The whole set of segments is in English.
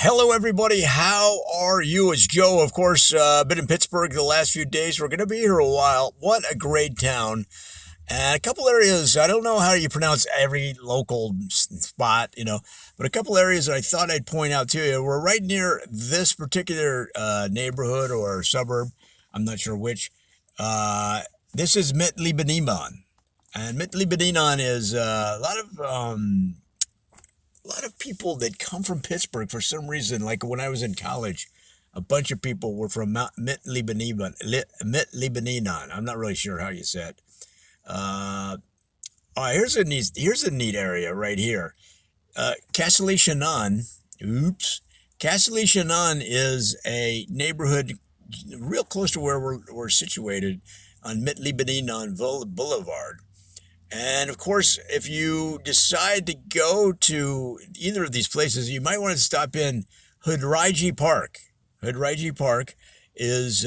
Hello, everybody. How are you? It's Joe. Of course, been in Pittsburgh the last few days. We're going to be here a while. What a great town. And a couple areas, I don't know how you pronounce every local spot, but a couple areas that I thought I'd point out to you. We're right near this particular neighborhood or suburb. I'm not sure which. Uh, this is Mitli Beniman. And Mitli Beniman is a lot of people that come from Pittsburgh for some reason. Like when I was in college, a bunch of people were from Mount Mitlibaninan. I'm not really sure how you say it. Uh, all right, here's a neat area right here. Castle Shannon. Oops. Castle Shannon is a neighborhood real close to where we're situated on Mitlibaninan Boulevard. And of course, if you decide to go to either of these places, you might want to stop in Hoodryji Park. Hoodryji Park is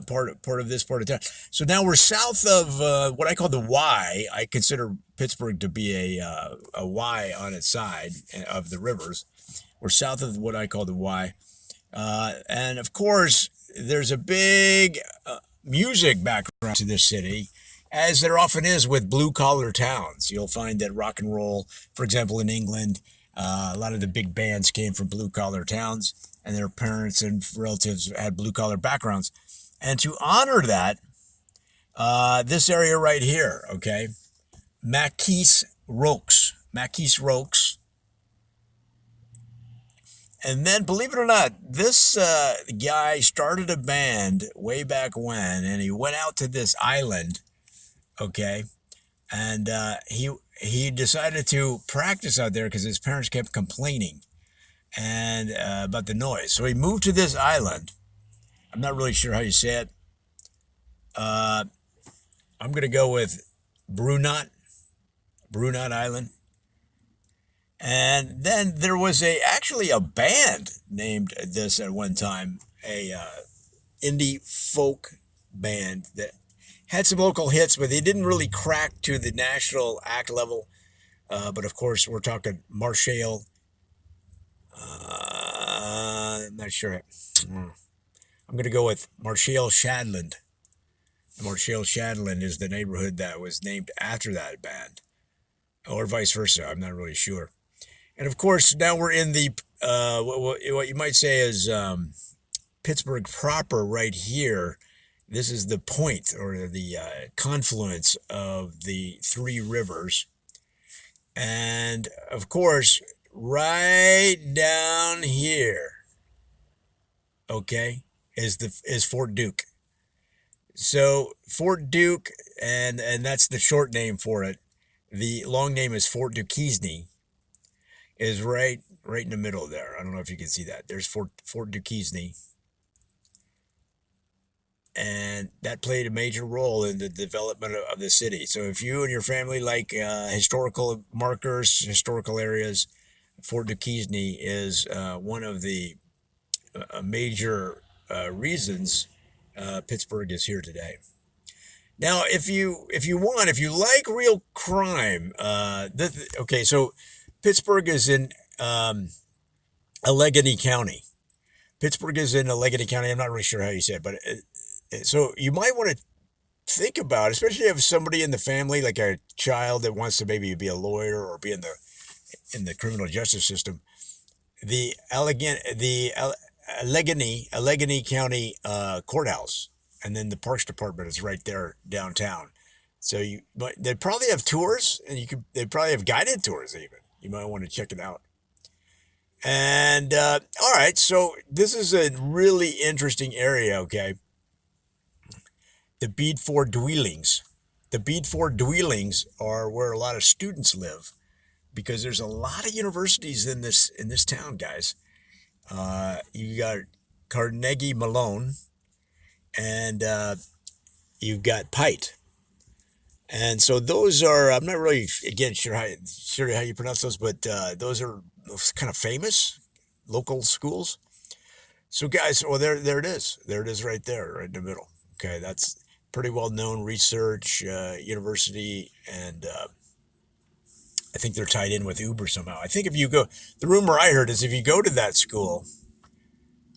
part of this part of town. So now we're south of what I call the Y. I consider Pittsburgh to be a Y on its side of the rivers. We're south of what I call the Y, and of course, there's a big music background to this city, as there often is with blue collar towns. You'll find that rock and roll, for example, in England, a lot of the big bands came from blue collar towns, and their parents and relatives had blue collar backgrounds. And to honor that, this area right here, okay, Maquis Rokes. And then, believe it or not, this guy started a band way back when, and he went out to this island, okay, and he decided to practice out there because his parents kept complaining and about the noise. So he moved to this island. I'm not really sure how you say it. Uh, I'm gonna go with Brunot, Brunot Island. And then there was actually a band named this at one time, a indie folk band that had some local hits, but they didn't really crack to the national act level. But of course, we're talking Marshall. I'm not sure. I'm going to go with Marshall Shadland. Marshall Shadland is the neighborhood that was named after that band, or vice versa. I'm not really sure. And of course, now we're in the what you might say is Pittsburgh proper right here. This is the point or the confluence of the three rivers. And of course, right down here, okay, is Fort Duke. So Fort Duke, and that's the short name for it. The long name is Fort Duquesne, is right in the middle there. I don't know if you can see that. There's Fort Duquesne, and that played a major role in the development of the city. So if you and your family like historical markers, historical areas, Fort Duquesne is one of the major reasons Pittsburgh is here today. Now, if you like real crime, okay, so Pittsburgh is in Allegheny County. Pittsburgh is in Allegheny County. I'm not really sure how you say it, but so you might want to think about, especially if you have somebody in the family, like a child that wants to maybe be a lawyer or be in the criminal justice system. The Allegheny County courthouse, and then the Parks Department is right there downtown. But they probably have tours, and they probably have guided tours even. You might want to check it out. And all right, so this is a really interesting area. Okay, the Beedford Dwellings. The Beedford Dwellings are where a lot of students live because there's a lot of universities in this town, guys. You got Carnegie Malone, and you've got Pite. And so those are, I'm not really, again, sure how you pronounce those, but those are those kind of famous local schools. So guys, well, there it is. There it is right there, right in the middle. Okay, that's pretty well known research university, and I think they're tied in with Uber somehow. I think if you go, the rumor I heard is if you go to that school,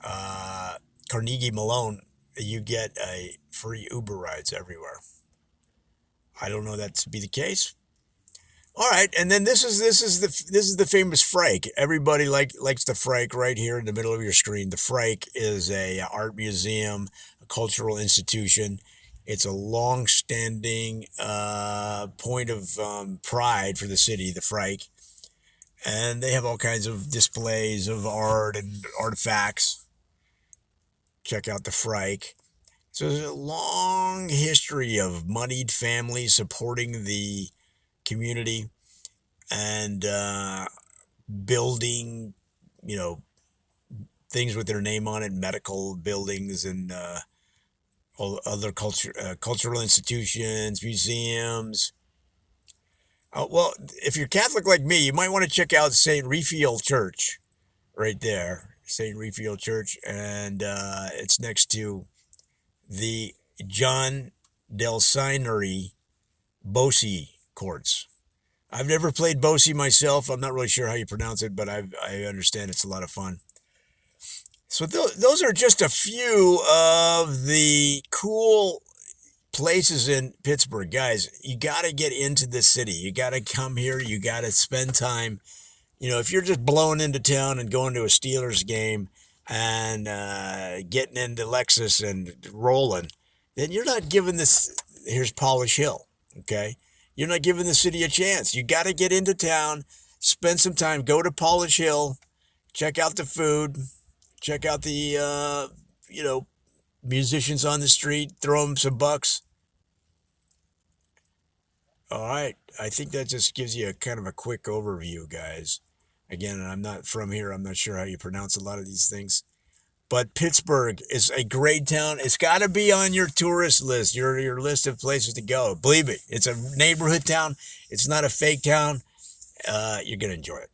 uh, Carnegie Malone, you get a free Uber rides everywhere. I don't know that to be the case. All right, and then this is the famous Frake. Everybody likes the Frake right here in the middle of your screen. The Frake is a art museum, a cultural institution. It's a long-standing point of pride for the city, the Frake, and they have all kinds of displays of art and artifacts. Check out the Frake. So there's a long history of moneyed families supporting the community and building, you know, things with their name on it, medical buildings and all other cultural institutions, museums. Well, if you're Catholic like me, you might want to check out St. Raphael Church right there, St. Raphael Church, and it's next to the John Del Signery Bosi courts. I've never played Bosi myself. I'm not really sure how you pronounce it, but I understand it's a lot of fun. So those are just a few of the cool places in Pittsburgh. Guys, you got to get into the city. You got to come here. You got to spend time. If you're just blowing into town and going to a Steelers game and getting into Lexus and rolling, then you're not giving this. Here's Polish Hill, okay? You're not giving the city a chance. You got to get into town, spend some time, go to Polish Hill, check out the food, check out the musicians on the street, throw them some bucks. All right, I think that just gives you a kind of a quick overview, guys. Again, I'm not from here. I'm not sure how you pronounce a lot of these things. But Pittsburgh is a great town. It's got to be on your tourist list, your list of places to go. Believe it, it's a neighborhood town. It's not a fake town. You're going to enjoy it.